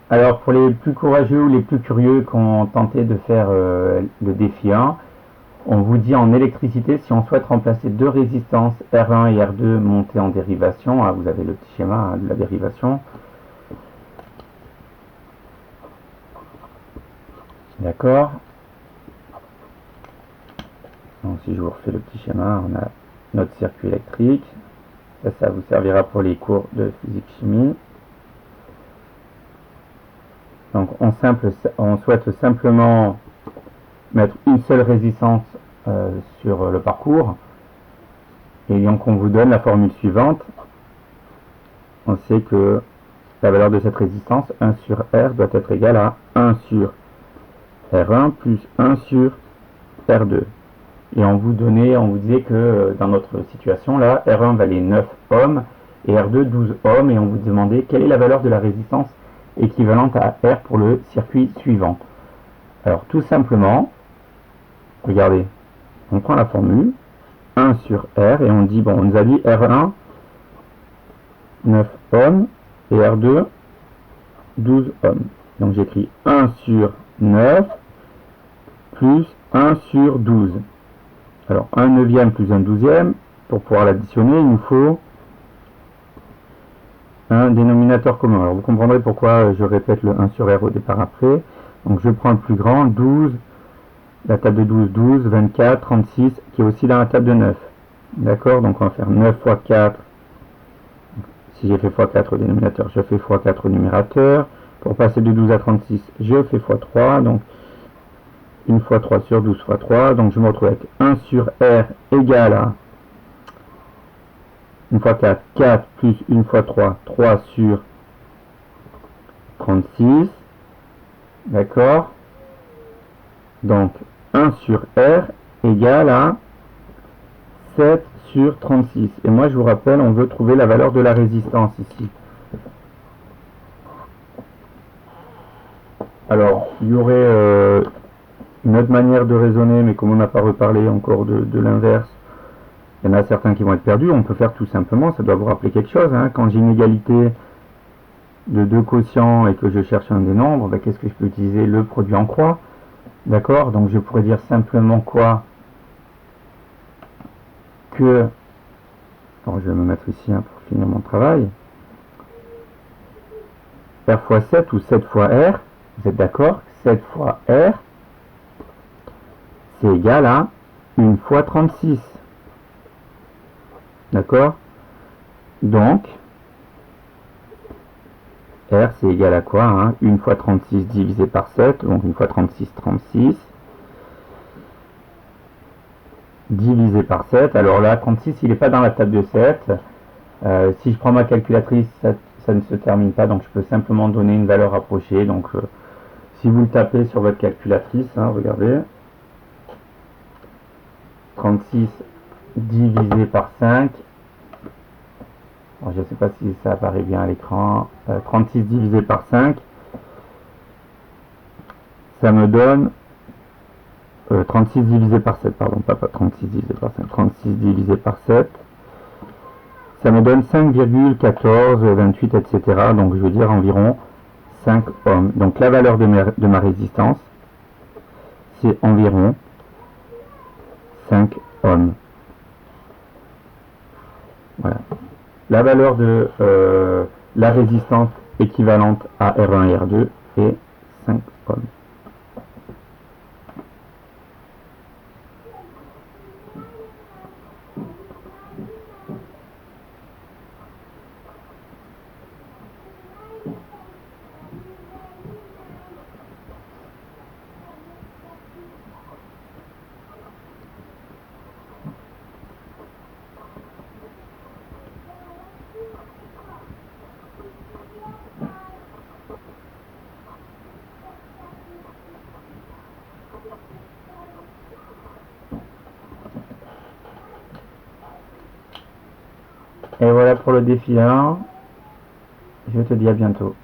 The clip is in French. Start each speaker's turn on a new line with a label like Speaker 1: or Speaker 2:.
Speaker 1: Alors pour les plus courageux ou les plus curieux qui ont tenté de faire le défi 1, on vous dit en électricité, si on souhaite remplacer deux résistances R1 et R2 montées en dérivation, hein, vous avez le petit schéma de la dérivation. D'accord. Donc si je vous refais le petit schéma, on a notre circuit électrique. Ça vous servira pour les cours de physique-chimie. Donc on souhaite simplement mettre une seule résistance sur le parcours. Et donc on vous donne la formule suivante. On sait que la valeur de cette résistance, 1 sur R, doit être égale à 1 sur R1 plus 1 sur R2. Et on vous disait que dans notre situation là, R1 valait 9 ohms et R2 12 ohms, et on vous demandait quelle est la valeur de la résistance équivalente à R pour le circuit suivant. Alors tout simplement, regardez, on prend la formule 1 sur R et on dit, bon, on nous a dit R1 9 ohms et R2 12 ohms. Donc j'écris 1 sur 9 plus 1 sur 12. Alors 1 neuvième plus 1 douzième, pour pouvoir l'additionner, il nous faut un dénominateur commun. Alors vous comprendrez pourquoi je répète le 1 sur R au départ après. Donc je prends le plus grand, 12, la table de 12, 12, 24, 36, qui est aussi dans la table de 9. D'accord, donc on va faire 9 fois 4. Si j'ai fait x4 au dénominateur, je fais x4 au numérateur. Pour passer de 12 à 36, je fais x3. Donc 1 fois 3 sur 12 fois 3. Donc je me retrouve avec 1 sur R égale à 1 fois 4, 4 plus 1 fois 3, 3 sur 36. D'accord. Donc 1 sur R égale à 7 sur 36. Et moi, je vous rappelle, on veut trouver la valeur de la résistance ici. Alors, il y aurait une autre manière de raisonner, mais comme on n'a pas reparlé encore de l'inverse, il y en a certains qui vont être perdus. On peut faire tout simplement, ça doit vous rappeler quelque chose, hein. Quand j'ai une égalité de deux quotients et que je cherche un des nombres, ben, qu'est-ce que je peux utiliser? Le produit en croix. D'accord? Donc je pourrais dire simplement quoi? Que, alors je vais me mettre ici hein, pour finir mon travail, R fois 7 ou 7 fois R, vous êtes d'accord? 7 fois R, c'est égal à 1 fois 36. D'accord? Donc, R c'est égal à quoi hein? 1 fois 36 divisé par 7, donc 1 fois 36, 36. Divisé par 7, alors là 36 il n'est pas dans la table de 7. Si je prends ma calculatrice, ça ne se termine pas, donc je peux simplement donner une valeur rapprochée. Donc si vous le tapez sur votre calculatrice, hein, regardez, 36 divisé par 5, alors, je ne sais pas si ça apparaît bien à l'écran, 36 divisé par 5, ça me donne 36 divisé par 7, pardon, pas 36 divisé par 5, 36 divisé par 7, ça me donne 5,14, 28, etc. Donc je veux dire environ 5 ohms. Donc la valeur de ma résistance, c'est environ 5 ohms. Voilà. La valeur de la résistance équivalente à R1 et R2 est 5 ohms. Et voilà pour le défi 1. Je te dis à bientôt.